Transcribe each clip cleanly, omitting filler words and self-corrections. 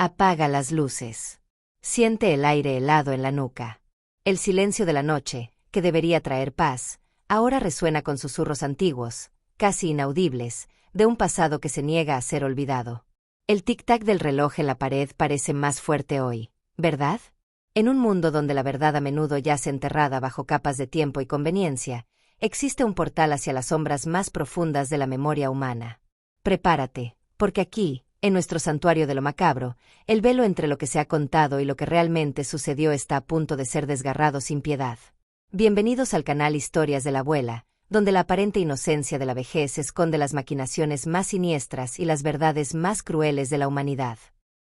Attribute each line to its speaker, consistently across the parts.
Speaker 1: Apaga las luces. Siente el aire helado en la nuca. El silencio de la noche, que debería traer paz, ahora resuena con susurros antiguos, casi inaudibles, de un pasado que se niega a ser olvidado. El tic-tac del reloj en la pared parece más fuerte hoy, ¿verdad? En un mundo donde la verdad a menudo yace enterrada bajo capas de tiempo y conveniencia, existe un portal hacia las sombras más profundas de la memoria humana. Prepárate, porque aquí, en nuestro santuario de lo macabro, el velo entre lo que se ha contado y lo que realmente sucedió está a punto de ser desgarrado sin piedad. Bienvenidos al canal Historias de la Abuela, donde la aparente inocencia de la vejez esconde las maquinaciones más siniestras y las verdades más crueles de la humanidad.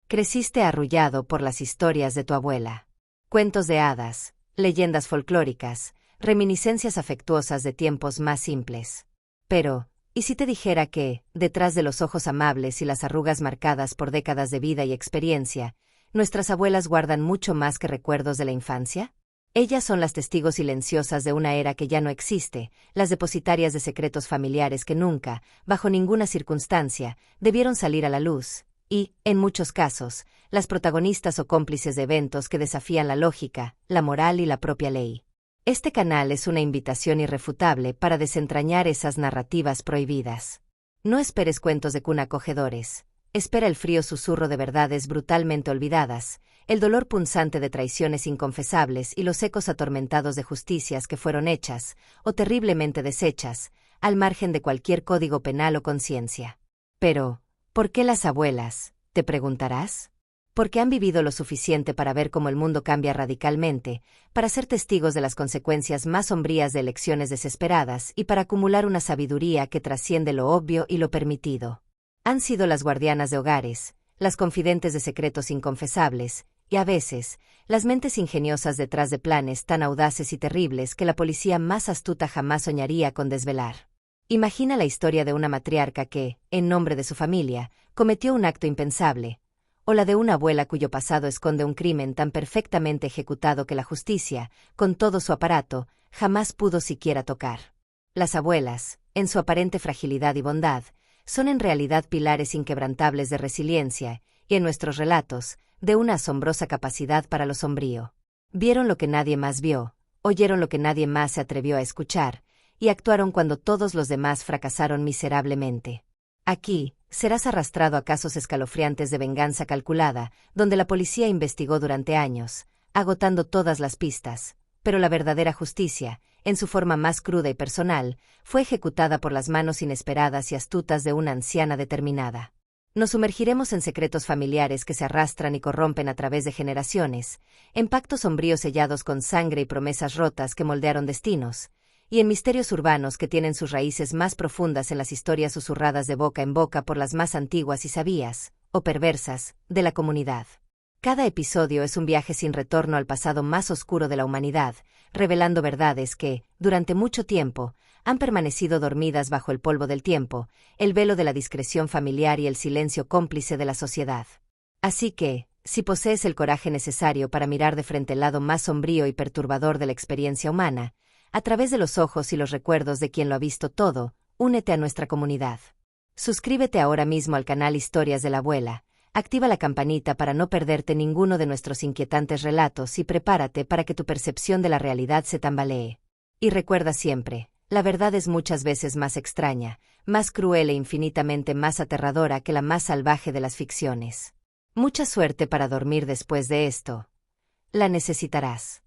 Speaker 1: Creciste arrullado por las historias de tu abuela. Cuentos de hadas, leyendas folclóricas, reminiscencias afectuosas de tiempos más simples. Pero, ¿y si te dijera que, detrás de los ojos amables y las arrugas marcadas por décadas de vida y experiencia, nuestras abuelas guardan mucho más que recuerdos de la infancia? Ellas son las testigos silenciosas de una era que ya no existe, las depositarias de secretos familiares que nunca, bajo ninguna circunstancia, debieron salir a la luz, y, en muchos casos, las protagonistas o cómplices de eventos que desafían la lógica, la moral y la propia ley. Este canal es una invitación irrefutable para desentrañar esas narrativas prohibidas. No esperes cuentos de cuna acogedores. Espera el frío susurro de verdades brutalmente olvidadas, el dolor punzante de traiciones inconfesables y los ecos atormentados de justicias que fueron hechas, o terriblemente deshechas, al margen de cualquier código penal o conciencia. Pero, ¿por qué las abuelas?, te preguntarás. Porque han vivido lo suficiente para ver cómo el mundo cambia radicalmente, para ser testigos de las consecuencias más sombrías de elecciones desesperadas y para acumular una sabiduría que trasciende lo obvio y lo permitido. Han sido las guardianas de hogares, las confidentes de secretos inconfesables, y a veces, las mentes ingeniosas detrás de planes tan audaces y terribles que la policía más astuta jamás soñaría con desvelar. Imagina la historia de una matriarca que, en nombre de su familia, cometió un acto impensable, o la de una abuela cuyo pasado esconde un crimen tan perfectamente ejecutado que la justicia, con todo su aparato, jamás pudo siquiera tocar. Las abuelas, en su aparente fragilidad y bondad, son en realidad pilares inquebrantables de resiliencia, y en nuestros relatos, de una asombrosa capacidad para lo sombrío. Vieron lo que nadie más vio, oyeron lo que nadie más se atrevió a escuchar, y actuaron cuando todos los demás fracasaron miserablemente. Aquí, serás arrastrado a casos escalofriantes de venganza calculada, donde la policía investigó durante años, agotando todas las pistas, pero la verdadera justicia, en su forma más cruda y personal, fue ejecutada por las manos inesperadas y astutas de una anciana determinada. Nos sumergiremos en secretos familiares que se arrastran y corrompen a través de generaciones, en pactos sombríos sellados con sangre y promesas rotas que moldearon destinos, y en misterios urbanos que tienen sus raíces más profundas en las historias susurradas de boca en boca por las más antiguas y sabías, o perversas, de la comunidad. Cada episodio es un viaje sin retorno al pasado más oscuro de la humanidad, revelando verdades que, durante mucho tiempo, han permanecido dormidas bajo el polvo del tiempo, el velo de la discreción familiar y el silencio cómplice de la sociedad. Así que, si posees el coraje necesario para mirar de frente el lado más sombrío y perturbador de la experiencia humana, a través de los ojos y los recuerdos de quien lo ha visto todo, únete a nuestra comunidad. Suscríbete ahora mismo al canal Historias de la Abuela, activa la campanita para no perderte ninguno de nuestros inquietantes relatos y prepárate para que tu percepción de la realidad se tambalee. Y recuerda siempre, la verdad es muchas veces más extraña, más cruel e infinitamente más aterradora que la más salvaje de las ficciones. Mucha suerte para dormir después de esto. La necesitarás.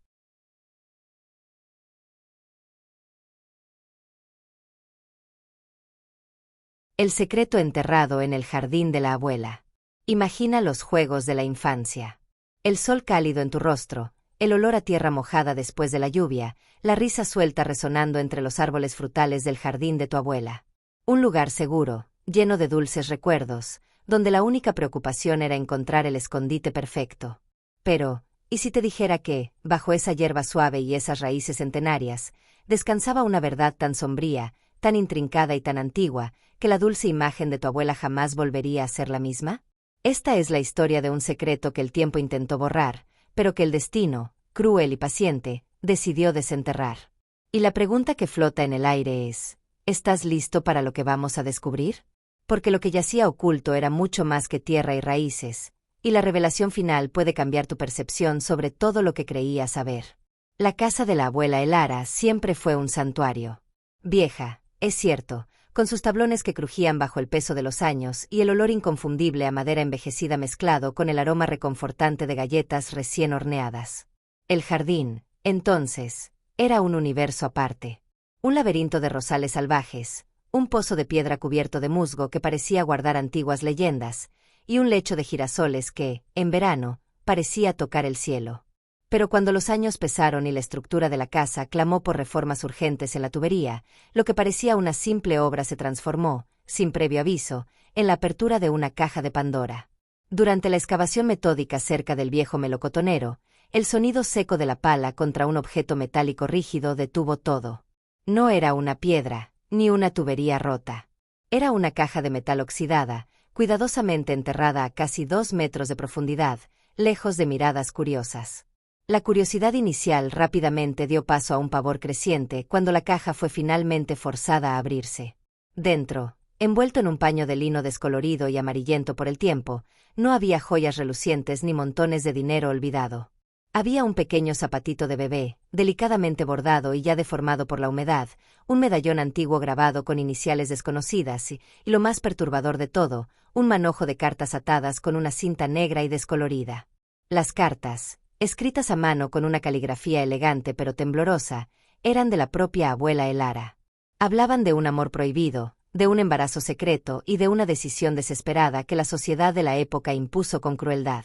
Speaker 1: El secreto enterrado en el jardín de la abuela. Imagina los juegos de la infancia. El sol cálido en tu rostro, el olor a tierra mojada después de la lluvia, la risa suelta resonando entre los árboles frutales del jardín de tu abuela. Un lugar seguro, lleno de dulces recuerdos, donde la única preocupación era encontrar el escondite perfecto. Pero, ¿y si te dijera que, bajo esa hierba suave y esas raíces centenarias, descansaba una verdad tan sombría, tan intrincada y tan antigua, que la dulce imagen de tu abuela jamás volvería a ser la misma? Esta es la historia de un secreto que el tiempo intentó borrar, pero que el destino, cruel y paciente, decidió desenterrar. Y la pregunta que flota en el aire es, ¿estás listo para lo que vamos a descubrir? Porque lo que yacía oculto era mucho más que tierra y raíces, Y la revelación final puede cambiar tu percepción sobre todo lo que creías saber. La casa de la abuela Elara siempre fue un santuario. Vieja, es cierto, con sus tablones que crujían bajo el peso de los años y el olor inconfundible a madera envejecida mezclado con el aroma reconfortante de galletas recién horneadas. El jardín, entonces, era un universo aparte. Un laberinto de rosales salvajes, un pozo de piedra cubierto de musgo que parecía guardar antiguas leyendas, y un lecho de girasoles que, en verano, parecía tocar el cielo. Pero cuando los años pesaron y la estructura de la casa clamó por reformas urgentes en la tubería, lo que parecía una simple obra se transformó, sin previo aviso, en la apertura de una caja de Pandora. Durante la excavación metódica cerca del viejo melocotonero, el sonido seco de la pala contra un objeto metálico rígido detuvo todo. No era una piedra, ni una tubería rota. Era una caja de metal oxidada, cuidadosamente enterrada a casi 2 metros de profundidad, lejos de miradas curiosas. La curiosidad inicial rápidamente dio paso a un pavor creciente cuando la caja fue finalmente forzada a abrirse. Dentro, envuelto en un paño de lino descolorido y amarillento por el tiempo, no había joyas relucientes ni montones de dinero olvidado. Había un pequeño zapatito de bebé, delicadamente bordado y ya deformado por la humedad, un medallón antiguo grabado con iniciales desconocidas y, lo más perturbador de todo, un manojo de cartas atadas con una cinta negra y descolorida. Las cartas, escritas a mano con una caligrafía elegante pero temblorosa, eran de la propia abuela Elara. Hablaban de un amor prohibido, de un embarazo secreto y de una decisión desesperada que la sociedad de la época impuso con crueldad.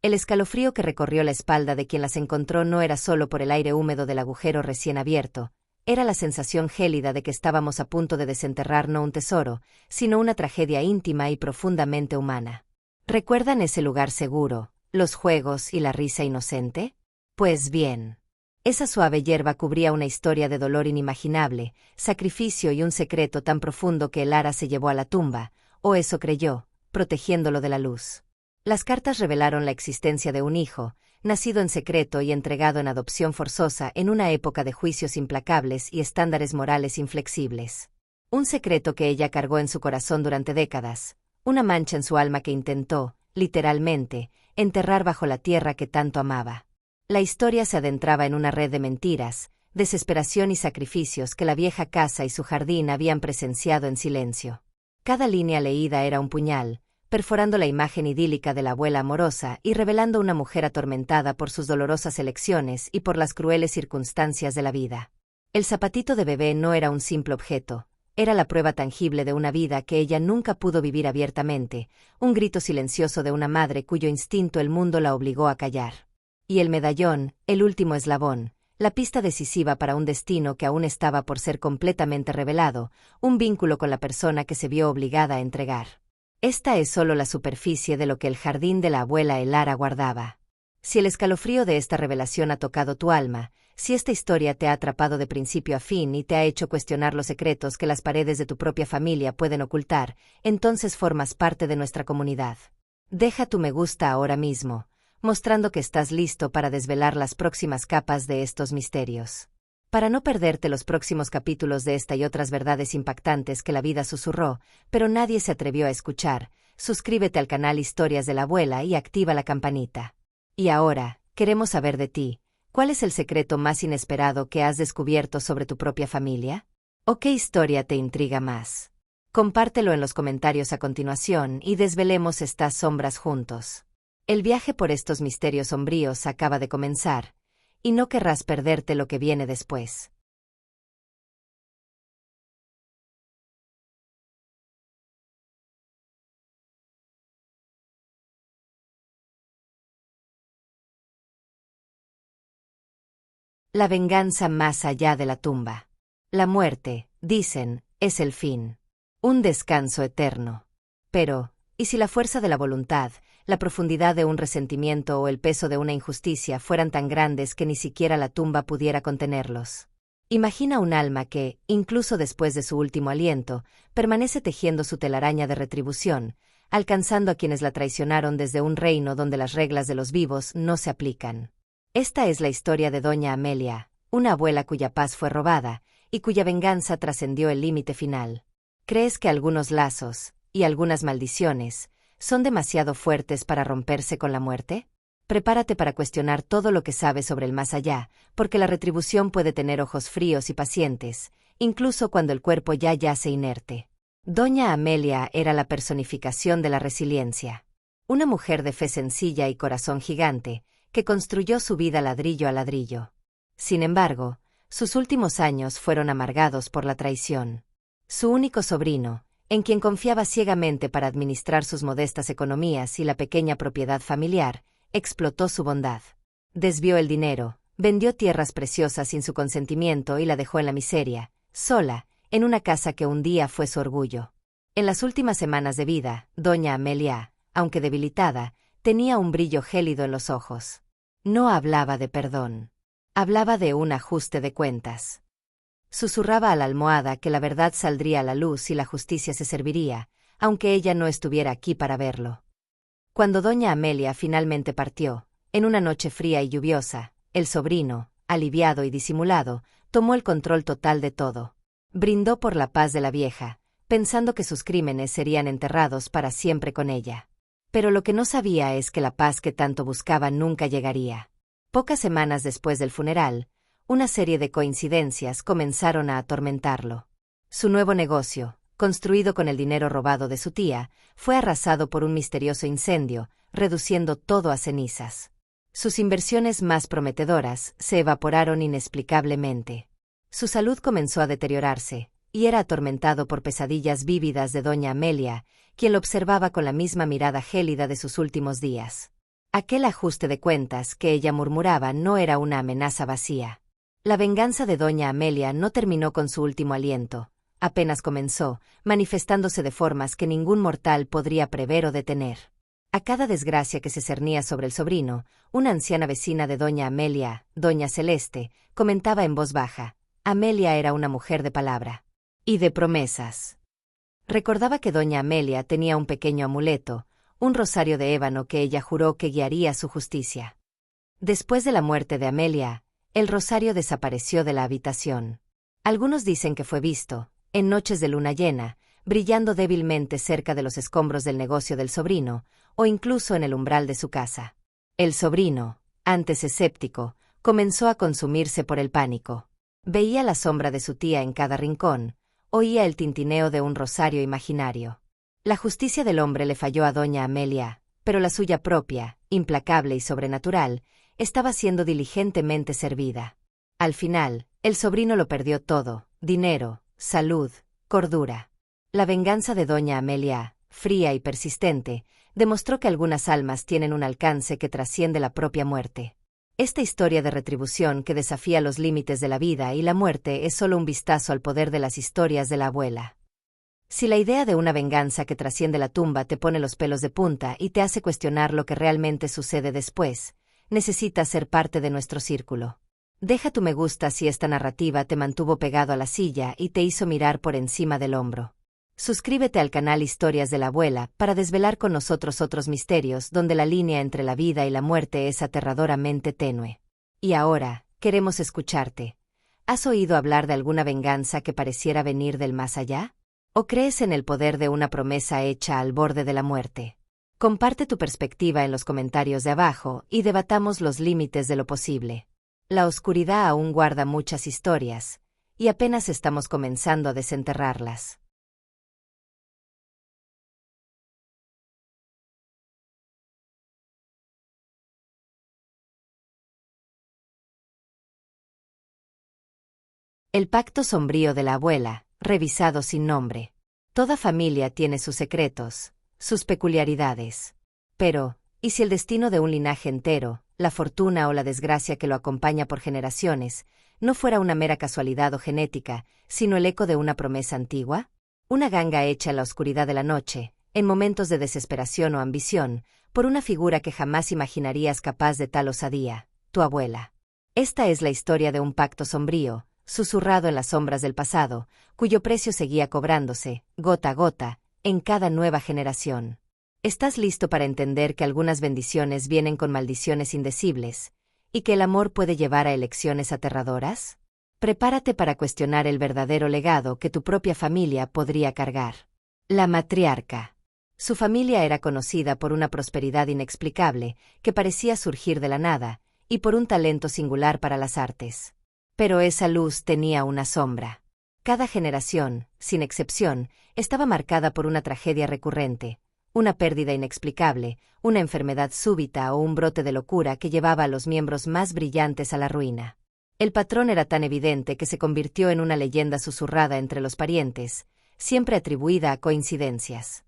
Speaker 1: El escalofrío que recorrió la espalda de quien las encontró no era solo por el aire húmedo del agujero recién abierto, era la sensación gélida de que estábamos a punto de desenterrar no un tesoro, sino una tragedia íntima y profundamente humana. ¿Recuerdan ese lugar seguro, los juegos y la risa inocente? Pues bien. Esa suave hierba cubría una historia de dolor inimaginable, sacrificio y un secreto tan profundo que Elara se llevó a la tumba, o eso creyó, protegiéndolo de la luz. Las cartas revelaron la existencia de un hijo, nacido en secreto y entregado en adopción forzosa en una época de juicios implacables y estándares morales inflexibles. Un secreto que ella cargó en su corazón durante décadas, una mancha en su alma que intentó, literalmente, enterrar bajo la tierra que tanto amaba. La historia se adentraba en una red de mentiras, desesperación y sacrificios que la vieja casa y su jardín habían presenciado en silencio. Cada línea leída era un puñal, perforando la imagen idílica de la abuela amorosa y revelando una mujer atormentada por sus dolorosas elecciones y por las crueles circunstancias de la vida. El zapatito de bebé no era un simple objeto, era la prueba tangible de una vida que ella nunca pudo vivir abiertamente, un grito silencioso de una madre cuyo instinto el mundo la obligó a callar. Y el medallón, el último eslabón, la pista decisiva para un destino que aún estaba por ser completamente revelado, un vínculo con la persona que se vio obligada a entregar. Esta es solo la superficie de lo que el jardín de la abuela Elara guardaba. Si el escalofrío de esta revelación ha tocado tu alma, si esta historia te ha atrapado de principio a fin y te ha hecho cuestionar los secretos que las paredes de tu propia familia pueden ocultar, entonces formas parte de nuestra comunidad. Deja tu me gusta ahora mismo, mostrando que estás listo para desvelar las próximas capas de estos misterios. Para no perderte los próximos capítulos de esta y otras verdades impactantes que la vida susurró, pero nadie se atrevió a escuchar, suscríbete al canal Historias de la Abuela y activa la campanita. Y ahora, queremos saber de ti, ¿cuál es el secreto más inesperado que has descubierto sobre tu propia familia? ¿O qué historia te intriga más? Compártelo en los comentarios a continuación y desvelemos estas sombras juntos. El viaje por estos misterios sombríos acaba de comenzar, y no querrás perderte lo que viene después. La venganza más allá de la tumba. La muerte, dicen, es el fin. Un descanso eterno. Pero, ¿y si la fuerza de la voluntad, la profundidad de un resentimiento o el peso de una injusticia fueran tan grandes que ni siquiera la tumba pudiera contenerlos? Imagina un alma que, incluso después de su último aliento, permanece tejiendo su telaraña de retribución, alcanzando a quienes la traicionaron desde un reino donde las reglas de los vivos no se aplican. Esta es la historia de Doña Amelia, una abuela cuya paz fue robada, y cuya venganza trascendió el límite final. ¿Crees que algunos lazos, y algunas maldiciones, ¿Son demasiado fuertes para romperse con la muerte? Prepárate para cuestionar todo lo que sabes sobre el más allá, porque la retribución puede tener ojos fríos y pacientes, incluso cuando el cuerpo ya yace inerte. Doña Amelia era la personificación de la resiliencia. Una mujer de fe sencilla y corazón gigante, que construyó su vida ladrillo a ladrillo. Sin embargo, sus últimos años fueron amargados por la traición. Su único sobrino, en quien confiaba ciegamente para administrar sus modestas economías y la pequeña propiedad familiar, explotó su bondad. Desvió el dinero, vendió tierras preciosas sin su consentimiento y la dejó en la miseria, sola, en una casa que un día fue su orgullo. En las últimas semanas de vida, doña Amelia, aunque debilitada, tenía un brillo gélido en los ojos. No hablaba de perdón. Hablaba de un ajuste de cuentas. Susurraba a la almohada que la verdad saldría a la luz y la justicia se serviría, aunque ella no estuviera aquí para verlo. Cuando doña Amelia finalmente partió, en una noche fría y lluviosa, el sobrino, aliviado y disimulado, tomó el control total de todo. Brindó por la paz de la vieja, pensando que sus crímenes serían enterrados para siempre con ella. Pero lo que no sabía es que la paz que tanto buscaba nunca llegaría. Pocas semanas después del funeral, una serie de coincidencias comenzaron a atormentarlo. Su nuevo negocio, construido con el dinero robado de su tía, fue arrasado por un misterioso incendio, reduciendo todo a cenizas. Sus inversiones más prometedoras se evaporaron inexplicablemente. Su salud comenzó a deteriorarse, y era atormentado por pesadillas vívidas de doña Amelia, quien lo observaba con la misma mirada gélida de sus últimos días. Aquel ajuste de cuentas que ella murmuraba no era una amenaza vacía. La venganza de doña Amelia no terminó con su último aliento, apenas comenzó, manifestándose de formas que ningún mortal podría prever o detener. A cada desgracia que se cernía sobre el sobrino, una anciana vecina de doña Amelia, doña Celeste, comentaba en voz baja: Amelia era una mujer de palabra y de promesas. Recordaba que doña Amelia tenía un pequeño amuleto, un rosario de ébano que ella juró que guiaría su justicia. Después de la muerte de Amelia, el rosario desapareció de la habitación. Algunos dicen que fue visto, en noches de luna llena, brillando débilmente cerca de los escombros del negocio del sobrino, o incluso en el umbral de su casa. El sobrino, antes escéptico, comenzó a consumirse por el pánico. Veía la sombra de su tía en cada rincón, oía el tintineo de un rosario imaginario. La justicia del hombre le falló a doña Amelia, pero la suya propia, implacable y sobrenatural, estaba siendo diligentemente servida. Al final, el sobrino lo perdió todo: dinero, salud, cordura. La venganza de doña Amelia, fría y persistente, demostró que algunas almas tienen un alcance que trasciende la propia muerte. Esta historia de retribución que desafía los límites de la vida y la muerte es solo un vistazo al poder de las historias de la abuela. Si la idea de una venganza que trasciende la tumba te pone los pelos de punta y te hace cuestionar lo que realmente sucede después, necesitas ser parte de nuestro círculo. Deja tu me gusta si esta narrativa te mantuvo pegado a la silla y te hizo mirar por encima del hombro. Suscríbete al canal Historias de la Abuela para desvelar con nosotros otros misterios donde la línea entre la vida y la muerte es aterradoramente tenue. Y ahora, queremos escucharte. ¿Has oído hablar de alguna venganza que pareciera venir del más allá? ¿O crees en el poder de una promesa hecha al borde de la muerte? Comparte tu perspectiva en los comentarios de abajo y debatamos los límites de lo posible. La oscuridad aún guarda muchas historias, y apenas estamos comenzando a desenterrarlas. El pacto sombrío de la abuela, revisado sin nombre. Toda familia tiene sus secretos, sus peculiaridades. Pero, ¿y si el destino de un linaje entero, la fortuna o la desgracia que lo acompaña por generaciones, no fuera una mera casualidad o genética, sino el eco de una promesa antigua? Una ganga hecha en la oscuridad de la noche, en momentos de desesperación o ambición, por una figura que jamás imaginarías capaz de tal osadía: tu abuela. Esta es la historia de un pacto sombrío, susurrado en las sombras del pasado, cuyo precio seguía cobrándose, gota a gota, en cada nueva generación. ¿Estás listo para entender que algunas bendiciones vienen con maldiciones indecibles, y que el amor puede llevar a elecciones aterradoras? Prepárate para cuestionar el verdadero legado que tu propia familia podría cargar. La matriarca. Su familia era conocida por una prosperidad inexplicable, que parecía surgir de la nada, y por un talento singular para las artes. Pero esa luz tenía una sombra. Cada generación, sin excepción, estaba marcada por una tragedia recurrente, una pérdida inexplicable, una enfermedad súbita o un brote de locura que llevaba a los miembros más brillantes a la ruina. El patrón era tan evidente que se convirtió en una leyenda susurrada entre los parientes, siempre atribuida a coincidencias.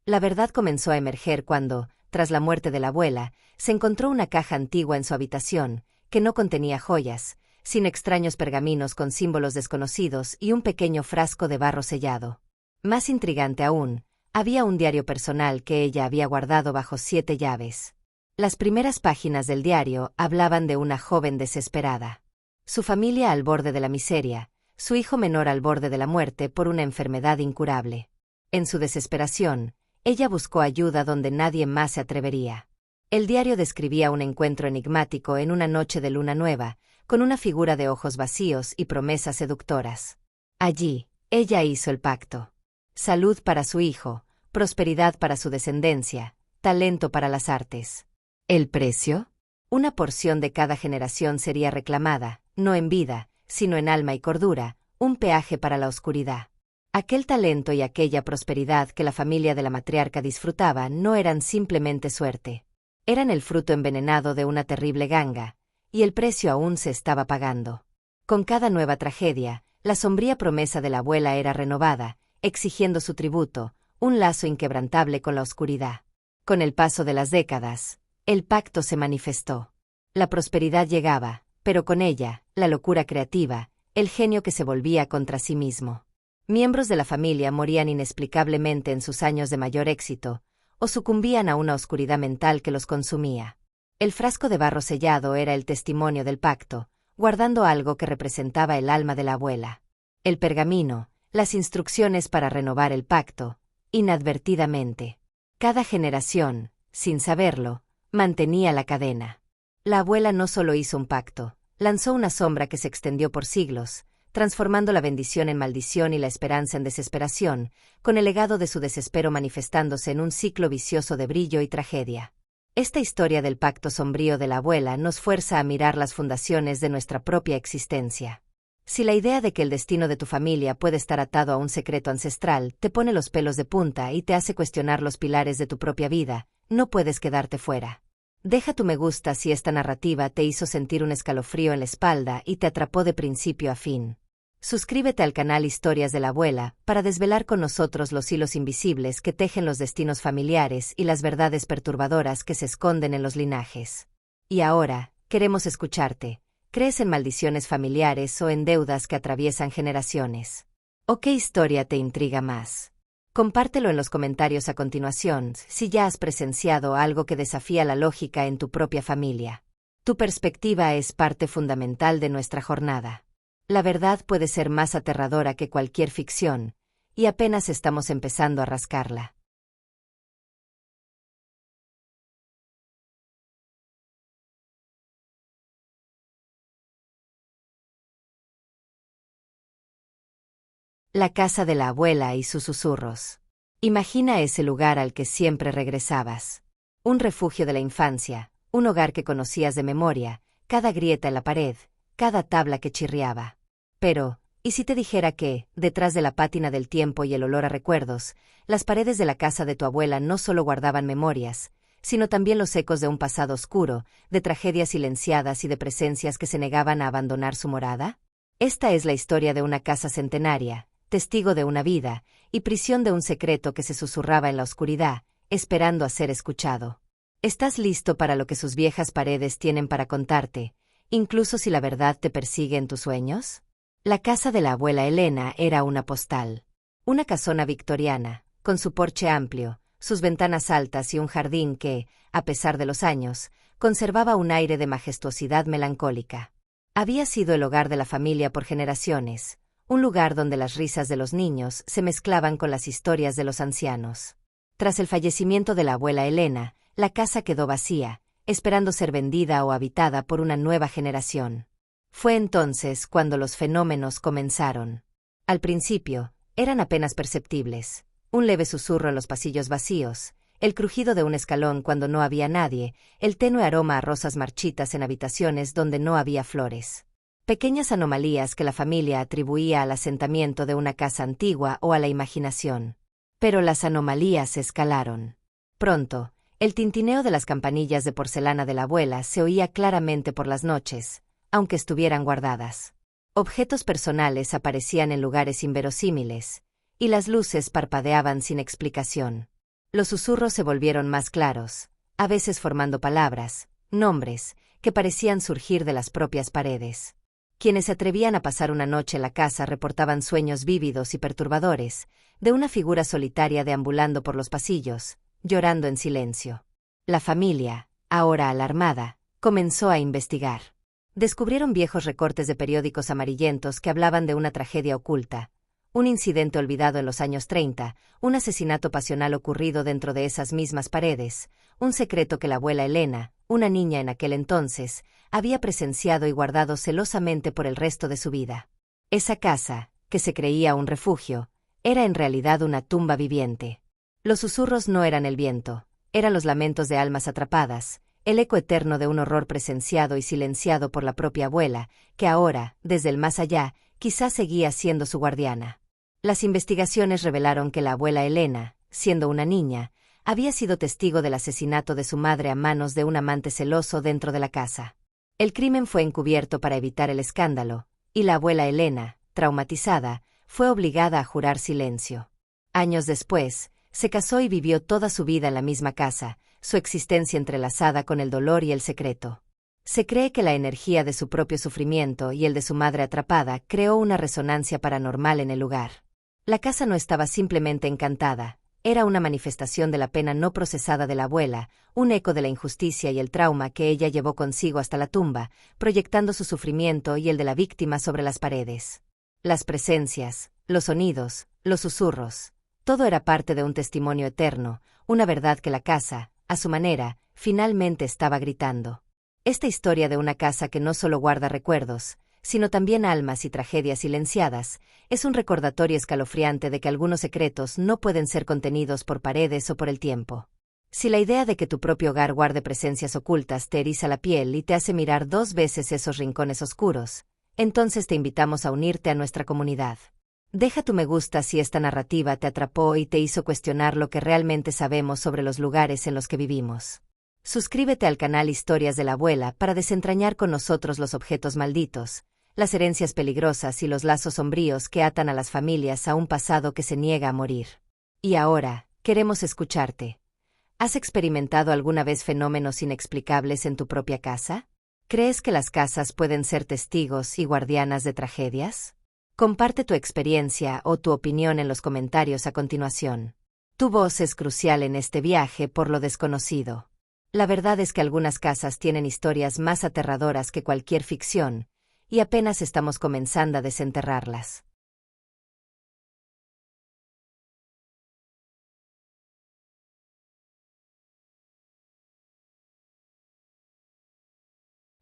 Speaker 1: La verdad comenzó a emerger cuando, tras la muerte de la abuela, se encontró una caja antigua en su habitación, que no contenía joyas, sin extraños pergaminos con símbolos desconocidos y un pequeño frasco de barro sellado. Más intrigante aún, había un diario personal que ella había guardado bajo 7 llaves. Las primeras páginas del diario hablaban de una joven desesperada. Su familia al borde de la miseria, su hijo menor al borde de la muerte por una enfermedad incurable. En su desesperación, ella buscó ayuda donde nadie más se atrevería. El diario describía un encuentro enigmático en una noche de luna nueva, con una figura de ojos vacíos y promesas seductoras. Allí, ella hizo el pacto. Salud para su hijo, prosperidad para su descendencia, talento para las artes. ¿El precio? Una porción de cada generación sería reclamada, no en vida, sino en alma y cordura, un peaje para la oscuridad. Aquel talento y aquella prosperidad que la familia de la matriarca disfrutaba no eran simplemente suerte. Eran el fruto envenenado de una terrible ganga, y el precio aún se estaba pagando. Con cada nueva tragedia, la sombría promesa de la abuela era renovada, exigiendo su tributo, un lazo inquebrantable con la oscuridad. Con el paso de las décadas, el pacto se manifestó. La prosperidad llegaba, pero con ella, la locura creativa, el genio que se volvía contra sí mismo. Miembros de la familia morían inexplicablemente en sus años de mayor éxito, o sucumbían a una oscuridad mental que los consumía. El frasco de barro sellado era el testimonio del pacto, guardando algo que representaba el alma de la abuela. El pergamino, las instrucciones para renovar el pacto, inadvertidamente. Cada generación, sin saberlo, mantenía la cadena. La abuela no solo hizo un pacto, lanzó una sombra que se extendió por siglos, transformando la bendición en maldición y la esperanza en desesperación, con el legado de su desespero manifestándose en un ciclo vicioso de brillo y tragedia. Esta historia del pacto sombrío de la abuela nos fuerza a mirar las fundaciones de nuestra propia existencia. Si la idea de que el destino de tu familia puede estar atado a un secreto ancestral te pone los pelos de punta y te hace cuestionar los pilares de tu propia vida, no puedes quedarte fuera. Deja tu me gusta si esta narrativa te hizo sentir un escalofrío en la espalda y te atrapó de principio a fin. Suscríbete al canal Historias de la Abuela para desvelar con nosotros los hilos invisibles que tejen los destinos familiares y las verdades perturbadoras que se esconden en los linajes. Y ahora, queremos escucharte. ¿Crees en maldiciones familiares o en deudas que atraviesan generaciones? ¿O qué historia te intriga más? Compártelo en los comentarios a continuación si ya has presenciado algo que desafía la lógica en tu propia familia. Tu perspectiva es parte fundamental de nuestra jornada. La verdad puede ser más aterradora que cualquier ficción, y apenas estamos empezando a rascarla. La casa de la abuela y sus susurros. Imagina ese lugar al que siempre regresabas. Un refugio de la infancia, un hogar que conocías de memoria, cada grieta en la pared, cada tabla que chirriaba. Pero, ¿y si te dijera que, detrás de la pátina del tiempo y el olor a recuerdos, las paredes de la casa de tu abuela no solo guardaban memorias, sino también los ecos de un pasado oscuro, de tragedias silenciadas y de presencias que se negaban a abandonar su morada? Esta es la historia de una casa centenaria, testigo de una vida, y prisión de un secreto que se susurraba en la oscuridad, esperando a ser escuchado. ¿Estás listo para lo que sus viejas paredes tienen para contarte, incluso si la verdad te persigue en tus sueños? La casa de la abuela Elena era una postal. Una casona victoriana, con su porche amplio, sus ventanas altas y un jardín que, a pesar de los años, conservaba un aire de majestuosidad melancólica. Había sido el hogar de la familia por generaciones, un lugar donde las risas de los niños se mezclaban con las historias de los ancianos. Tras el fallecimiento de la abuela Elena, la casa quedó vacía, esperando ser vendida o habitada por una nueva generación. Fue entonces cuando los fenómenos comenzaron. Al principio, eran apenas perceptibles, Un leve susurro en los pasillos vacíos, el crujido de un escalón cuando no había nadie, el tenue aroma a rosas marchitas en habitaciones donde no había flores. Pequeñas anomalías que la familia atribuía al asentamiento de una casa antigua o a la imaginación. Pero las anomalías escalaron. Pronto, el tintineo de las campanillas de porcelana de la abuela se oía claramente por las noches, aunque estuvieran guardadas. Objetos personales aparecían en lugares inverosímiles, y las luces parpadeaban sin explicación. Los susurros se volvieron más claros, a veces formando palabras, nombres, que parecían surgir de las propias paredes. Quienes se atrevían a pasar una noche en la casa reportaban sueños vívidos y perturbadores, de una figura solitaria deambulando por los pasillos, llorando en silencio. La familia, ahora alarmada, comenzó a investigar. Descubrieron viejos recortes de periódicos amarillentos que hablaban de una tragedia oculta, un incidente olvidado en los años 30, un asesinato pasional ocurrido dentro de esas mismas paredes, un secreto que la abuela Elena, una niña en aquel entonces, había presenciado y guardado celosamente por el resto de su vida. Esa casa, que se creía un refugio, era en realidad una tumba viviente. Los susurros no eran el viento, eran los lamentos de almas atrapadas, el eco eterno de un horror presenciado y silenciado por la propia abuela, que ahora, desde el más allá, quizás seguía siendo su guardiana. Las investigaciones revelaron que la abuela Elena, siendo una niña, había sido testigo del asesinato de su madre a manos de un amante celoso dentro de la casa. El crimen fue encubierto para evitar el escándalo, y la abuela Elena, traumatizada, fue obligada a jurar silencio. Años después, se casó y vivió toda su vida en la misma casa, su existencia entrelazada con el dolor y el secreto. Se cree que la energía de su propio sufrimiento y el de su madre atrapada creó una resonancia paranormal en el lugar. La casa no estaba simplemente encantada, era una manifestación de la pena no procesada de la abuela, un eco de la injusticia y el trauma que ella llevó consigo hasta la tumba, proyectando su sufrimiento y el de la víctima sobre las paredes. Las presencias, los sonidos, los susurros, todo era parte de un testimonio eterno, una verdad que la casa, a su manera, finalmente estaba gritando. Esta historia de una casa que no solo guarda recuerdos, sino también almas y tragedias silenciadas, es un recordatorio escalofriante de que algunos secretos no pueden ser contenidos por paredes o por el tiempo. Si la idea de que tu propio hogar guarde presencias ocultas te eriza la piel y te hace mirar 2 veces esos rincones oscuros, entonces te invitamos a unirte a nuestra comunidad. Deja tu me gusta si esta narrativa te atrapó y te hizo cuestionar lo que realmente sabemos sobre los lugares en los que vivimos. Suscríbete al canal Historias de la Abuela para desentrañar con nosotros los objetos malditos, las herencias peligrosas y los lazos sombríos que atan a las familias a un pasado que se niega a morir. Y ahora, queremos escucharte. ¿Has experimentado alguna vez fenómenos inexplicables en tu propia casa? ¿Crees que las casas pueden ser testigos y guardianas de tragedias? Comparte tu experiencia o tu opinión en los comentarios a continuación. Tu voz es crucial en este viaje por lo desconocido. La verdad es que algunas casas tienen historias más aterradoras que cualquier ficción, y apenas estamos comenzando a desenterrarlas.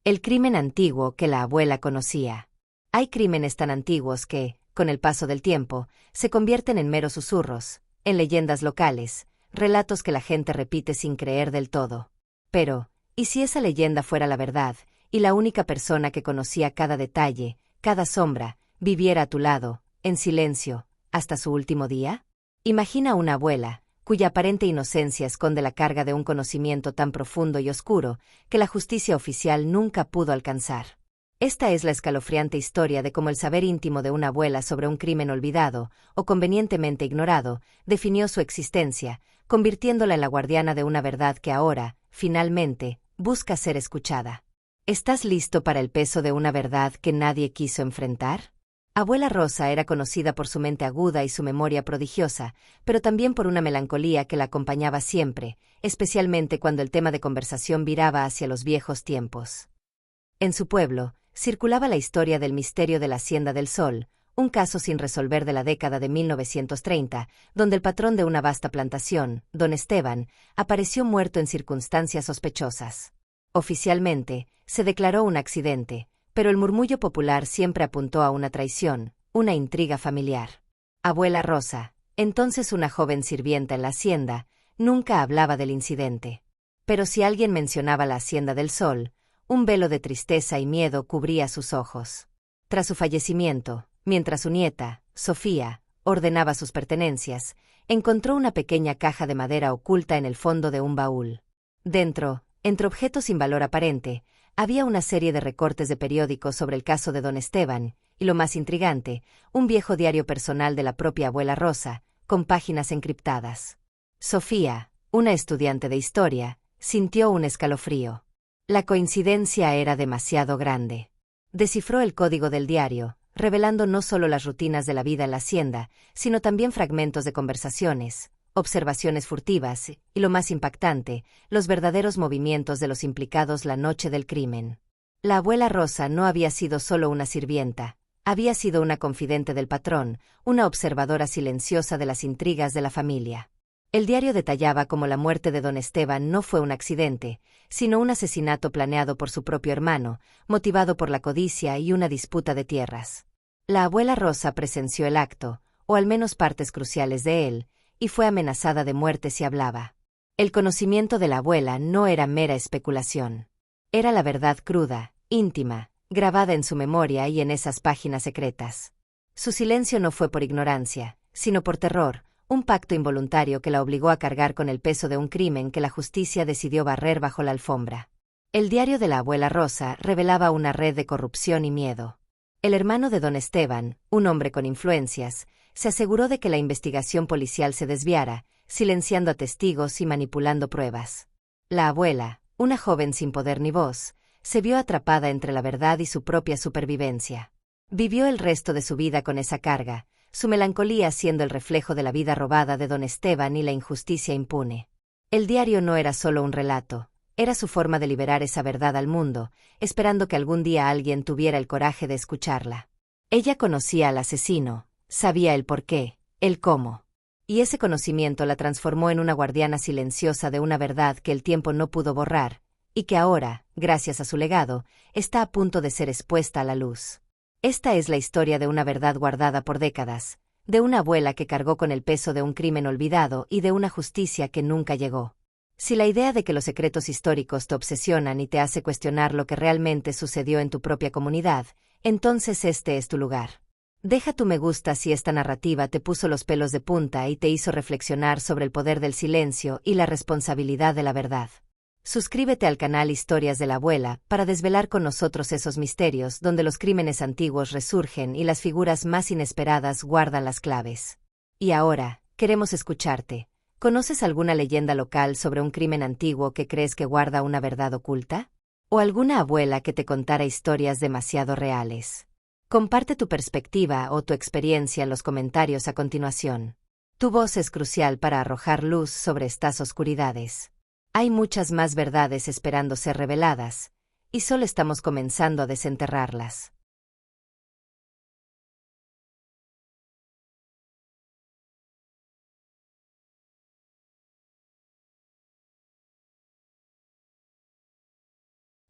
Speaker 1: El crimen antiguo que la abuela conocía. Hay crímenes tan antiguos que, con el paso del tiempo, se convierten en meros susurros, en leyendas locales, relatos que la gente repite sin creer del todo. Pero, ¿y si esa leyenda fuera la verdad, y la única persona que conocía cada detalle, cada sombra, viviera a tu lado, en silencio, hasta su último día? Imagina una abuela, cuya aparente inocencia esconde la carga de un conocimiento tan profundo y oscuro, que la justicia oficial nunca pudo alcanzar. Esta es la escalofriante historia de cómo el saber íntimo de una abuela sobre un crimen olvidado, o convenientemente ignorado, definió su existencia, convirtiéndola en la guardiana de una verdad que ahora, finalmente, busca ser escuchada. ¿Estás listo para el peso de una verdad que nadie quiso enfrentar? Abuela Rosa era conocida por su mente aguda y su memoria prodigiosa, pero también por una melancolía que la acompañaba siempre, especialmente cuando el tema de conversación viraba hacia los viejos tiempos. En su pueblo, circulaba la historia del misterio de la Hacienda del Sol, un caso sin resolver de la década de 1930, donde el patrón de una vasta plantación, don Esteban, apareció muerto en circunstancias sospechosas. Oficialmente, se declaró un accidente, pero el murmullo popular siempre apuntó a una traición, una intriga familiar. Abuela Rosa, Entonces una joven sirvienta en la hacienda nunca hablaba del incidente. Pero si alguien mencionaba la Hacienda del Sol, un velo de tristeza y miedo cubría sus ojos. Tras su fallecimiento, mientras su nieta, Sofía, ordenaba sus pertenencias, encontró una pequeña caja de madera oculta en el fondo de un baúl. Dentro, entre objetos sin valor aparente, había una serie de recortes de periódicos sobre el caso de don Esteban, y lo más intrigante, un viejo diario personal de la propia abuela Rosa, con páginas encriptadas. Sofía, una estudiante de historia, sintió un escalofrío. La coincidencia era demasiado grande. Descifró el código del diario, revelando no solo las rutinas de la vida en la hacienda, sino también fragmentos de conversaciones, observaciones furtivas y, lo más impactante, los verdaderos movimientos de los implicados la noche del crimen. La abuela Rosa no había sido solo una sirvienta, había sido una confidente del patrón, una observadora silenciosa de las intrigas de la familia. El diario detallaba cómo la muerte de don Esteban no fue un accidente, sino un asesinato planeado por su propio hermano, motivado por la codicia y una disputa de tierras. La abuela Rosa presenció el acto, o al menos partes cruciales de él, y fue amenazada de muerte si hablaba. El conocimiento de la abuela no era mera especulación. Era la verdad cruda, íntima, grabada en su memoria y en esas páginas secretas. Su silencio no fue por ignorancia, sino por terror, un pacto involuntario que la obligó a cargar con el peso de un crimen que la justicia decidió barrer bajo la alfombra. El diario de la abuela Rosa revelaba una red de corrupción y miedo. El hermano de don Esteban, un hombre con influencias, se aseguró de que la investigación policial se desviara, silenciando a testigos y manipulando pruebas. La abuela, una joven sin poder ni voz, se vio atrapada entre la verdad y su propia supervivencia. Vivió el resto de su vida con esa carga, su melancolía siendo el reflejo de la vida robada de don Esteban y la injusticia impune. El diario no era solo un relato, era su forma de liberar esa verdad al mundo, esperando que algún día alguien tuviera el coraje de escucharla. Ella conocía al asesino, sabía el porqué, el cómo. Y ese conocimiento la transformó en una guardiana silenciosa de una verdad que el tiempo no pudo borrar, y que ahora, gracias a su legado, está a punto de ser expuesta a la luz. Esta es la historia de una verdad guardada por décadas, de una abuela que cargó con el peso de un crimen olvidado y de una justicia que nunca llegó. Si la idea de que los secretos históricos te obsesionan y te hace cuestionar lo que realmente sucedió en tu propia comunidad, entonces este es tu lugar. Deja tu me gusta si esta narrativa te puso los pelos de punta y te hizo reflexionar sobre el poder del silencio y la responsabilidad de la verdad. Suscríbete al canal Historias de la Abuela para desvelar con nosotros esos misterios donde los crímenes antiguos resurgen y las figuras más inesperadas guardan las claves. Y ahora, queremos escucharte. ¿Conoces alguna leyenda local sobre un crimen antiguo que crees que guarda una verdad oculta? ¿O alguna abuela que te contara historias demasiado reales? Comparte tu perspectiva o tu experiencia en los comentarios a continuación. Tu voz es crucial para arrojar luz sobre estas oscuridades. Hay muchas más verdades esperando ser reveladas, y solo estamos comenzando a desenterrarlas.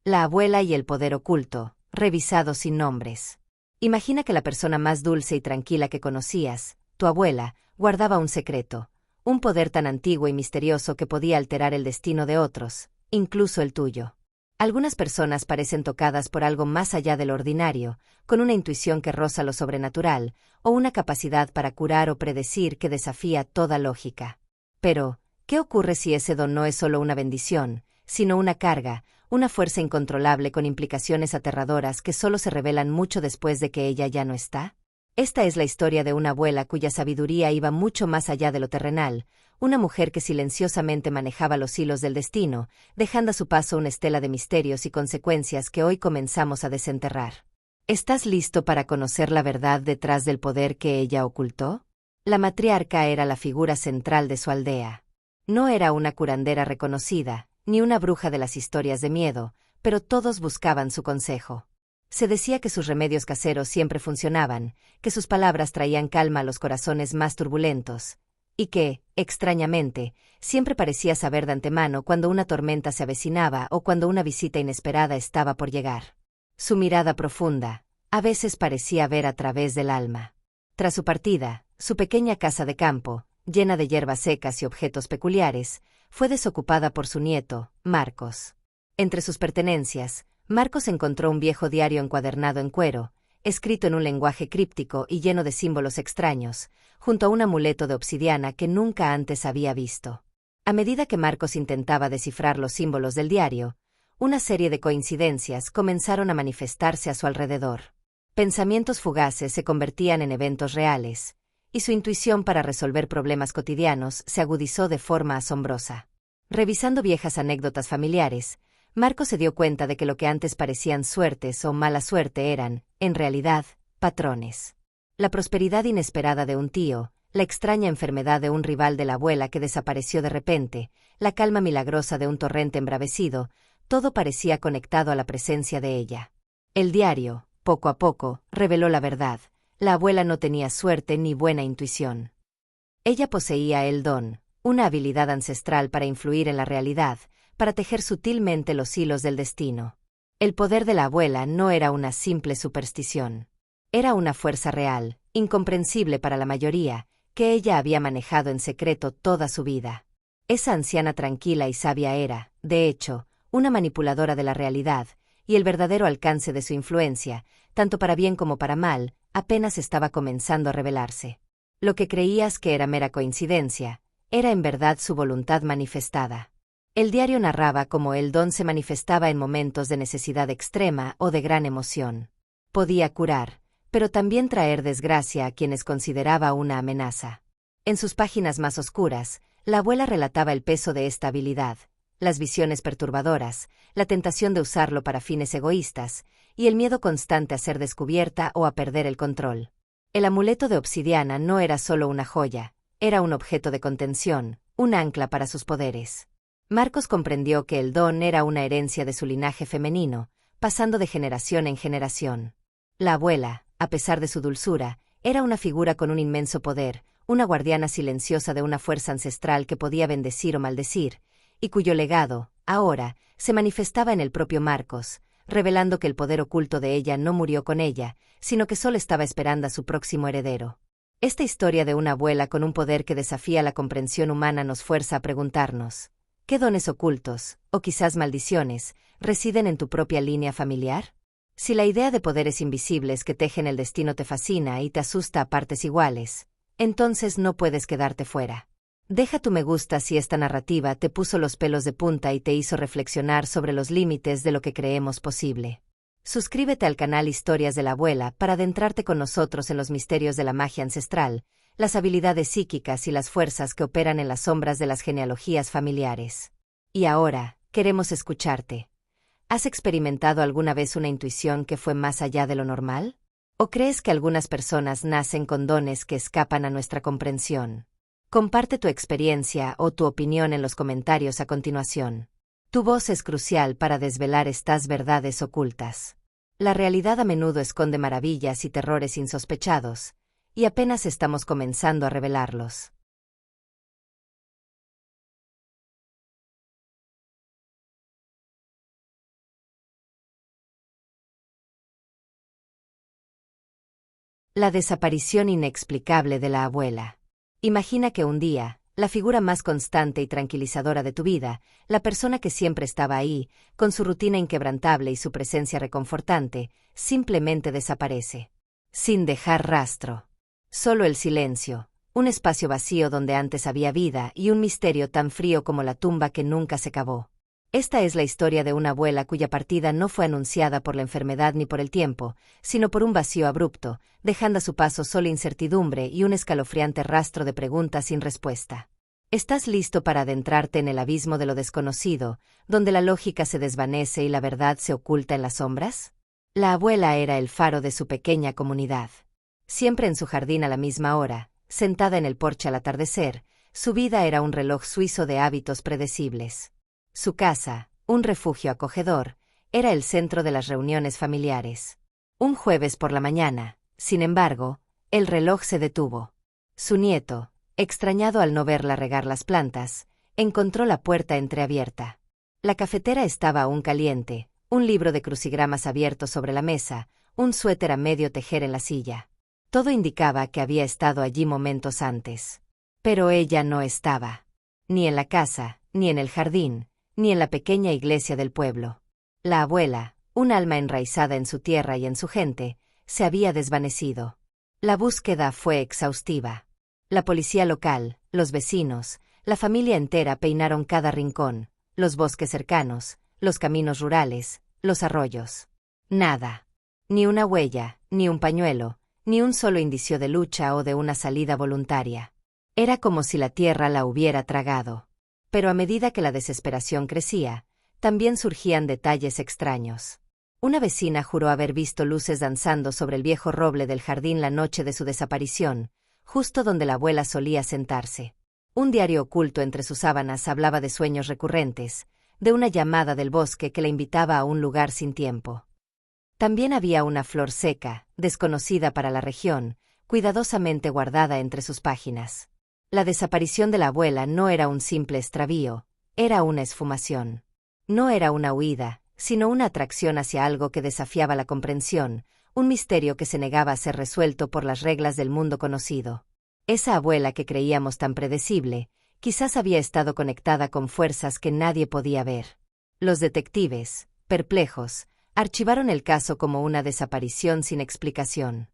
Speaker 1: La abuela y el poder oculto, revisado sin nombres. Imagina que la persona más dulce y tranquila que conocías, tu abuela, guardaba un secreto, un poder tan antiguo y misterioso que podía alterar el destino de otros, incluso el tuyo. Algunas personas parecen tocadas por algo más allá de lo ordinario, con una intuición que roza lo sobrenatural, o una capacidad para curar o predecir que desafía toda lógica. Pero, ¿qué ocurre si ese don no es solo una bendición, sino una carga, una fuerza incontrolable con implicaciones aterradoras que solo se revelan mucho después de que ella ya no está? Esta es la historia de una abuela cuya sabiduría iba mucho más allá de lo terrenal, una mujer que silenciosamente manejaba los hilos del destino, dejando a su paso una estela de misterios y consecuencias que hoy comenzamos a desenterrar. ¿Estás listo para conocer la verdad detrás del poder que ella ocultó? La matriarca era la figura central de su aldea. No era una curandera reconocida, ni una bruja de las historias de miedo, pero todos buscaban su consejo. Se decía que sus remedios caseros siempre funcionaban, que sus palabras traían calma a los corazones más turbulentos, y que, extrañamente, siempre parecía saber de antemano cuando una tormenta se avecinaba o cuando una visita inesperada estaba por llegar. Su mirada profunda, a veces parecía ver a través del alma. Tras su partida, su pequeña casa de campo, llena de hierbas secas y objetos peculiares, fue desocupada por su nieto, Marcos. Entre sus pertenencias, Marcos encontró un viejo diario encuadernado en cuero, escrito en un lenguaje críptico y lleno de símbolos extraños, junto a un amuleto de obsidiana que nunca antes había visto. A medida que Marcos intentaba descifrar los símbolos del diario, una serie de coincidencias comenzaron a manifestarse a su alrededor. Pensamientos fugaces se convertían en eventos reales, y su intuición para resolver problemas cotidianos se agudizó de forma asombrosa. Revisando viejas anécdotas familiares, Marcos se dio cuenta de que lo que antes parecían suertes o mala suerte eran, en realidad, patrones. La prosperidad inesperada de un tío, la extraña enfermedad de un rival de la abuela que desapareció de repente, la calma milagrosa de un torrente embravecido, todo parecía conectado a la presencia de ella. El diario, poco a poco, reveló la verdad. La abuela no tenía suerte ni buena intuición. Ella poseía el don, una habilidad ancestral para influir en la realidad, para tejer sutilmente los hilos del destino. El poder de la abuela no era una simple superstición. Era una fuerza real, incomprensible para la mayoría, que ella había manejado en secreto toda su vida. Esa anciana tranquila y sabia era, de hecho, una manipuladora de la realidad, y el verdadero alcance de su influencia, tanto para bien como para mal, apenas estaba comenzando a revelarse. Lo que creías que era mera coincidencia, era en verdad su voluntad manifestada. El diario narraba cómo el don se manifestaba en momentos de necesidad extrema o de gran emoción. Podía curar, pero también traer desgracia a quienes consideraba una amenaza. En sus páginas más oscuras, la abuela relataba el peso de esta habilidad, las visiones perturbadoras, la tentación de usarlo para fines egoístas, y el miedo constante a ser descubierta o a perder el control. El amuleto de obsidiana no era solo una joya, era un objeto de contención, un ancla para sus poderes. Marcos comprendió que el don era una herencia de su linaje femenino, pasando de generación en generación. La abuela, a pesar de su dulzura, era una figura con un inmenso poder, una guardiana silenciosa de una fuerza ancestral que podía bendecir o maldecir, y cuyo legado, ahora, se manifestaba en el propio Marcos, revelando que el poder oculto de ella no murió con ella, sino que solo estaba esperando a su próximo heredero. Esta historia de una abuela con un poder que desafía la comprensión humana nos fuerza a preguntarnos, ¿qué dones ocultos, o quizás maldiciones, residen en tu propia línea familiar? Si la idea de poderes invisibles que tejen el destino te fascina y te asusta a partes iguales, entonces no puedes quedarte fuera. Deja tu me gusta si esta narrativa te puso los pelos de punta y te hizo reflexionar sobre los límites de lo que creemos posible. Suscríbete al canal Historias de la Abuela para adentrarte con nosotros en los misterios de la magia ancestral, las habilidades psíquicas y las fuerzas que operan en las sombras de las genealogías familiares. Y ahora, queremos escucharte. ¿Has experimentado alguna vez una intuición que fue más allá de lo normal? ¿O crees que algunas personas nacen con dones que escapan a nuestra comprensión? Comparte tu experiencia o tu opinión en los comentarios a continuación. Tu voz es crucial para desvelar estas verdades ocultas. La realidad a menudo esconde maravillas y terrores insospechados, y apenas estamos comenzando a revelarlos. La desaparición inexplicable de la abuela. Imagina que un día, la figura más constante y tranquilizadora de tu vida, la persona que siempre estaba ahí, con su rutina inquebrantable y su presencia reconfortante, simplemente desaparece. Sin dejar rastro. Solo el silencio, un espacio vacío donde antes había vida y un misterio tan frío como la tumba que nunca se cavó. Esta es la historia de una abuela cuya partida no fue anunciada por la enfermedad ni por el tiempo, sino por un vacío abrupto, dejando a su paso solo incertidumbre y un escalofriante rastro de preguntas sin respuesta. ¿Estás listo para adentrarte en el abismo de lo desconocido, donde la lógica se desvanece y la verdad se oculta en las sombras? La abuela era el faro de su pequeña comunidad. Siempre en su jardín a la misma hora, sentada en el porche al atardecer, su vida era un reloj suizo de hábitos predecibles. Su casa, un refugio acogedor, era el centro de las reuniones familiares. Un jueves por la mañana, sin embargo, el reloj se detuvo. Su nieto, extrañado al no verla regar las plantas, encontró la puerta entreabierta. La cafetera estaba aún caliente, un libro de crucigramas abierto sobre la mesa, un suéter a medio tejer en la silla. Todo indicaba que había estado allí momentos antes. Pero ella no estaba. Ni en la casa, ni en el jardín, ni en la pequeña iglesia del pueblo. La abuela, un alma enraizada en su tierra y en su gente, se había desvanecido. La búsqueda fue exhaustiva. La policía local, los vecinos, la familia entera peinaron cada rincón, los bosques cercanos, los caminos rurales, los arroyos. Nada. Ni una huella, ni un pañuelo, ni un solo indicio de lucha o de una salida voluntaria. Era como si la tierra la hubiera tragado. Pero a medida que la desesperación crecía, también surgían detalles extraños. Una vecina juró haber visto luces danzando sobre el viejo roble del jardín la noche de su desaparición, justo donde la abuela solía sentarse. Un diario oculto entre sus sábanas hablaba de sueños recurrentes, de una llamada del bosque que la invitaba a un lugar sin tiempo. También había una flor seca, desconocida para la región, cuidadosamente guardada entre sus páginas. La desaparición de la abuela no era un simple extravío, era una esfumación. No era una huida, sino una atracción hacia algo que desafiaba la comprensión, un misterio que se negaba a ser resuelto por las reglas del mundo conocido. Esa abuela que creíamos tan predecible, quizás había estado conectada con fuerzas que nadie podía ver. Los detectives, perplejos, archivaron el caso como una desaparición sin explicación.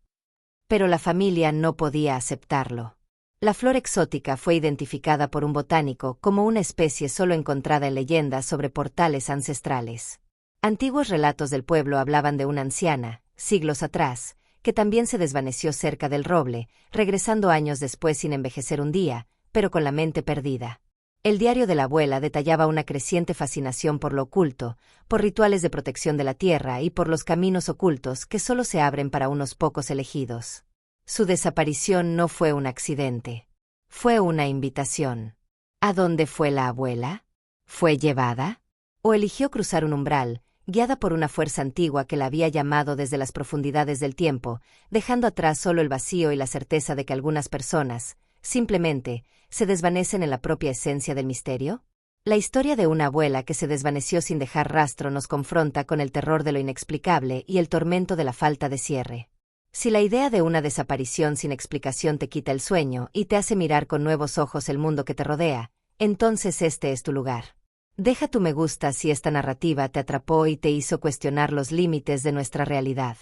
Speaker 1: Pero la familia no podía aceptarlo. La flor exótica fue identificada por un botánico como una especie solo encontrada en leyendas sobre portales ancestrales. Antiguos relatos del pueblo hablaban de una anciana, siglos atrás, que también se desvaneció cerca del roble, regresando años después sin envejecer un día, pero con la mente perdida. El diario de la abuela detallaba una creciente fascinación por lo oculto, por rituales de protección de la tierra y por los caminos ocultos que solo se abren para unos pocos elegidos. Su desaparición no fue un accidente. Fue una invitación. ¿A dónde fue la abuela? ¿Fue llevada? ¿O eligió cruzar un umbral, guiada por una fuerza antigua que la había llamado desde las profundidades del tiempo, dejando atrás solo el vacío y la certeza de que algunas personas, simplemente, se desvanecen en la propia esencia del misterio? La historia de una abuela que se desvaneció sin dejar rastro nos confronta con el terror de lo inexplicable y el tormento de la falta de cierre. Si la idea de una desaparición sin explicación te quita el sueño y te hace mirar con nuevos ojos el mundo que te rodea, entonces este es tu lugar. Deja tu me gusta si esta narrativa te atrapó y te hizo cuestionar los límites de nuestra realidad.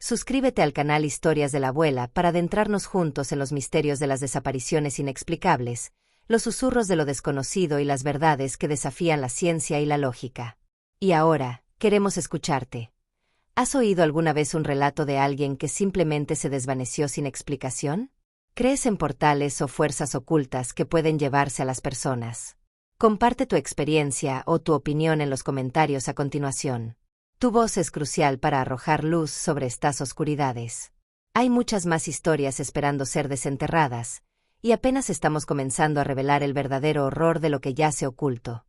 Speaker 1: Suscríbete al canal Historias de la Abuela para adentrarnos juntos en los misterios de las desapariciones inexplicables, los susurros de lo desconocido y las verdades que desafían la ciencia y la lógica. Y ahora, queremos escucharte. ¿Has oído alguna vez un relato de alguien que simplemente se desvaneció sin explicación? ¿Crees en portales o fuerzas ocultas que pueden llevarse a las personas? Comparte tu experiencia o tu opinión en los comentarios a continuación. Tu voz es crucial para arrojar luz sobre estas oscuridades. Hay muchas más historias esperando ser desenterradas, y apenas estamos comenzando a revelar el verdadero horror de lo que yace oculto.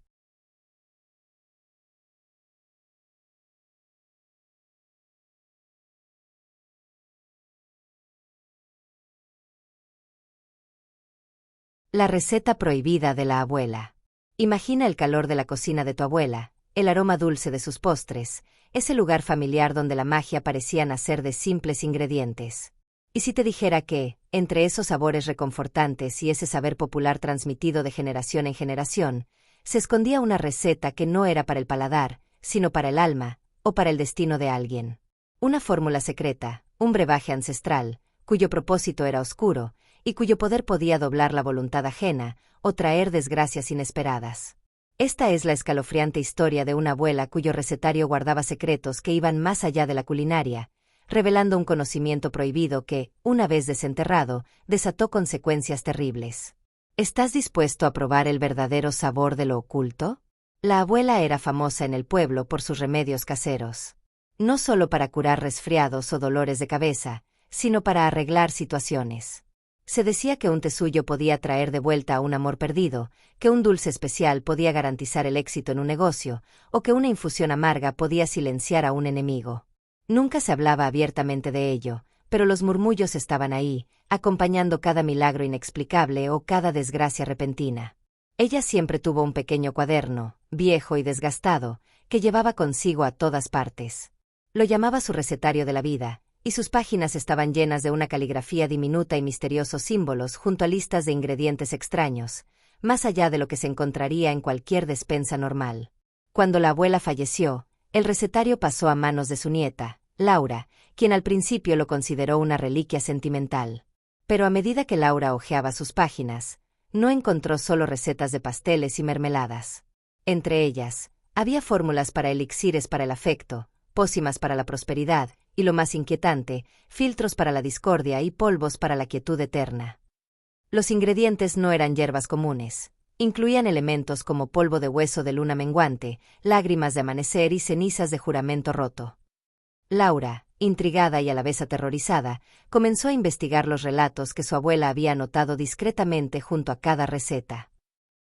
Speaker 1: La receta prohibida de la abuela. Imagina el calor de la cocina de tu abuela, el aroma dulce de sus postres, ese lugar familiar donde la magia parecía nacer de simples ingredientes. ¿Y si te dijera que, entre esos sabores reconfortantes y ese saber popular transmitido de generación en generación, se escondía una receta que no era para el paladar, sino para el alma, o para el destino de alguien? Una fórmula secreta, un brebaje ancestral, cuyo propósito era oscuro, y cuyo poder podía doblar la voluntad ajena, o traer desgracias inesperadas. Esta es la escalofriante historia de una abuela cuyo recetario guardaba secretos que iban más allá de la culinaria, revelando un conocimiento prohibido que, una vez desenterrado, desató consecuencias terribles. ¿Estás dispuesto a probar el verdadero sabor de lo oculto? La abuela era famosa en el pueblo por sus remedios caseros. No solo para curar resfriados o dolores de cabeza, sino para arreglar situaciones. Se decía que un té suyo podía traer de vuelta a un amor perdido, que un dulce especial podía garantizar el éxito en un negocio, o que una infusión amarga podía silenciar a un enemigo. Nunca se hablaba abiertamente de ello, pero los murmullos estaban ahí, acompañando cada milagro inexplicable o cada desgracia repentina. Ella siempre tuvo un pequeño cuaderno, viejo y desgastado, que llevaba consigo a todas partes. Lo llamaba su recetario de la vida, y sus páginas estaban llenas de una caligrafía diminuta y misteriosos símbolos junto a listas de ingredientes extraños, más allá de lo que se encontraría en cualquier despensa normal. Cuando la abuela falleció, el recetario pasó a manos de su nieta, Laura, quien al principio lo consideró una reliquia sentimental. Pero a medida que Laura hojeaba sus páginas, no encontró solo recetas de pasteles y mermeladas. Entre ellas, había fórmulas para elixires para el afecto, pócimas para la prosperidad, y lo más inquietante, filtros para la discordia y polvos para la quietud eterna. Los ingredientes no eran hierbas comunes. Incluían elementos como polvo de hueso de luna menguante, lágrimas de amanecer y cenizas de juramento roto. Laura, intrigada y a la vez aterrorizada, comenzó a investigar los relatos que su abuela había anotado discretamente junto a cada receta.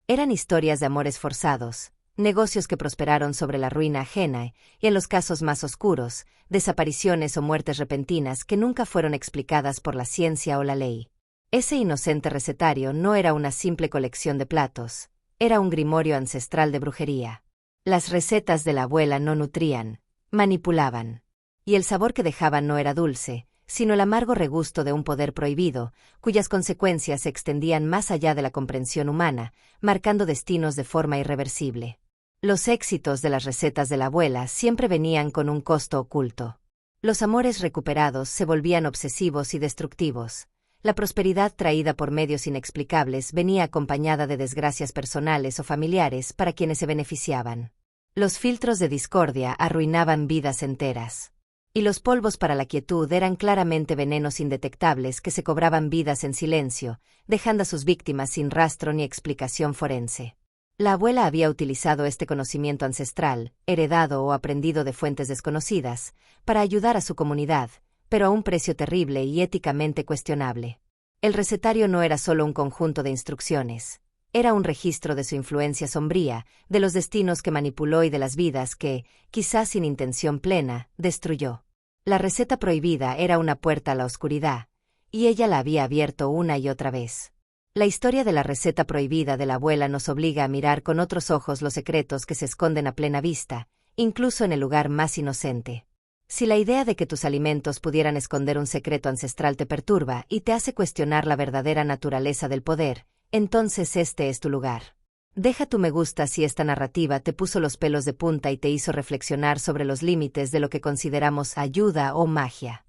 Speaker 1: Eran historias de amores forzados, negocios que prosperaron sobre la ruina ajena y, en los casos más oscuros, desapariciones o muertes repentinas que nunca fueron explicadas por la ciencia o la ley. Ese inocente recetario no era una simple colección de platos, era un grimorio ancestral de brujería. Las recetas de la abuela no nutrían, manipulaban. Y el sabor que dejaban no era dulce, sino el amargo regusto de un poder prohibido, cuyas consecuencias se extendían más allá de la comprensión humana, marcando destinos de forma irreversible. Los éxitos de las recetas de la abuela siempre venían con un costo oculto. Los amores recuperados se volvían obsesivos y destructivos. La prosperidad traída por medios inexplicables venía acompañada de desgracias personales o familiares para quienes se beneficiaban. Los filtros de discordia arruinaban vidas enteras. Y los polvos para la quietud eran claramente venenos indetectables que se cobraban vidas en silencio, dejando a sus víctimas sin rastro ni explicación forense. La abuela había utilizado este conocimiento ancestral, heredado o aprendido de fuentes desconocidas, para ayudar a su comunidad, pero a un precio terrible y éticamente cuestionable. El recetario no era solo un conjunto de instrucciones, era un registro de su influencia sombría, de los destinos que manipuló y de las vidas que, quizás sin intención plena, destruyó. La receta prohibida era una puerta a la oscuridad, y ella la había abierto una y otra vez. La historia de la receta prohibida de la abuela nos obliga a mirar con otros ojos los secretos que se esconden a plena vista, incluso en el lugar más inocente. Si la idea de que tus alimentos pudieran esconder un secreto ancestral te perturba y te hace cuestionar la verdadera naturaleza del poder, entonces este es tu lugar. Deja tu me gusta si esta narrativa te puso los pelos de punta y te hizo reflexionar sobre los límites de lo que consideramos ayuda o magia.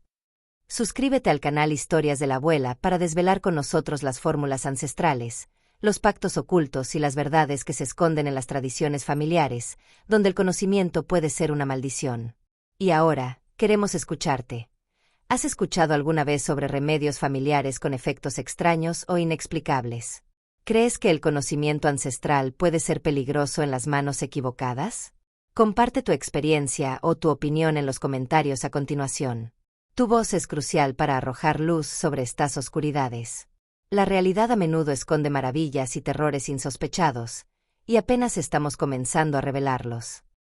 Speaker 1: Suscríbete al canal Historias de la Abuela para desvelar con nosotros las fórmulas ancestrales, los pactos ocultos y las verdades que se esconden en las tradiciones familiares, donde el conocimiento puede ser una maldición. Y ahora, queremos escucharte. ¿Has escuchado alguna vez sobre remedios familiares con efectos extraños o inexplicables? ¿Crees que el conocimiento ancestral puede ser peligroso en las manos equivocadas? Comparte tu experiencia o tu opinión en los comentarios a continuación. Tu voz es crucial para arrojar luz sobre estas oscuridades. La realidad a menudo esconde maravillas y terrores insospechados, y apenas estamos comenzando a revelarlos.